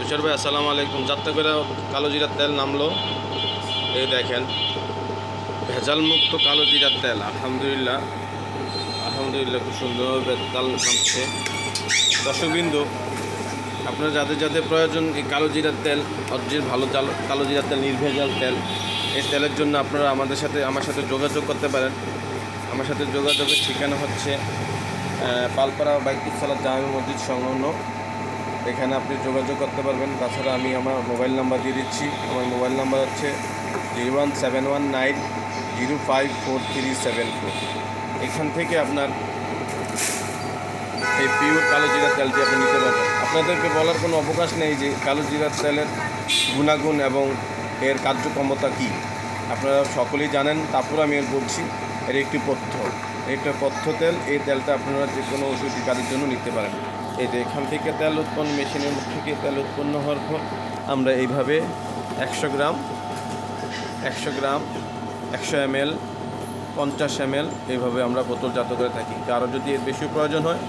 তুষার ভাই আসসালামু আলাইকুম। যাত্রা করে কালো জিরার তেল নামলো, এই দেখেন ভেজাল মুক্ত কালো জিরার তেল। আলহামদুলিল্লাহ আলহামদুলিল্লাহ, খুব সুন্দরভাবে তেল নামছে। দর্শকবিন্দু, আপনার যাদের যাদের প্রয়োজন এই কালো জিরার তেল, অরিজিনাল ভালো কালো জিরার তেল, নির্ভেজাল তেল, এই তেলের জন্য আপনারা আমার সাথে যোগাযোগ করতে পারেন। আমার সাথে যোগাযোগের ঠিকানা হচ্ছে পালপাড়া বাইতুল সালাত জামে মসজিদ সংলগ্ন। এখানে আপনি যোগাযোগ করতে পারবেন। তাছাড়া আমি আমার মোবাইল নাম্বার দিয়ে দিচ্ছি। আমার মোবাইল নাম্বার হচ্ছে 01719054374। এখান থেকে আপনার এই পিওর কালো জিরার তেলটি আপনি নিতে পারবেন। আপনাদেরকে বলার কোনো অবকাশ নেই যে কালো জিরার তেলের গুণাগুণ এবং এর কার্যক্ষমতা কী, আপনারা সকলেই জানেন। তারপর আমি এর বলছি, এর একটি পথ্য, একটা পথ্য তেল। এই তেলটা আপনারা যে কোনো ওষুধি কাজের জন্য নিতে পারেন। এই যে এখান থেকে তেল উৎপন্ন, মেশিনের থেকে তেল উৎপন্ন হওয়ার পর আমরা এইভাবে 100 গ্রাম 100 ml 50 ml এইভাবে আমরা বোতলজাত করে থাকি। কারো যদি এর বেশি প্রয়োজন হয়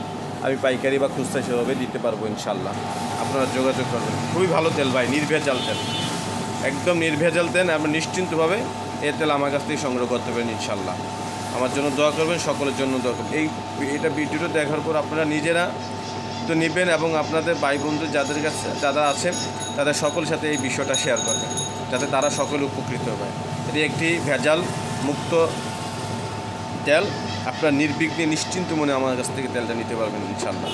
আমি পাইকারি বা খুচরা সেভাবে দিতে পারবো ইনশাল্লাহ। আপনারা যোগাযোগ করবেন। খুবই ভালো তেল ভাই, নির্ভেজাল তেল, একদম নির্ভেজাল তেল। আপনি নিশ্চিন্তভাবে এই তেল আমার কাছ থেকে সংগ্রহ করতে পারেন ইনশাল্লাহ। আমার জন্য দোয়া করবেন, সকলের জন্য দোয়া করবেন। এটা ভিডিওটা দেখার পর আপনারা নিজেরা তো নেবেন এবং আপনাদের ভাই বন্ধু যাদের কাছে যারা আছেন তাদের সকলের সাথে এই বিষয়টা শেয়ার করবেন, যাতে তারা সকলে উপকৃত হয়। এটি একটি ভেজাল মুক্ত তেল। আপনার নির্বিঘ্নে নিশ্চিন্ত মনে আমার কাছ থেকে তেলটা নিতে পারবেন ইনশাল্লাহ।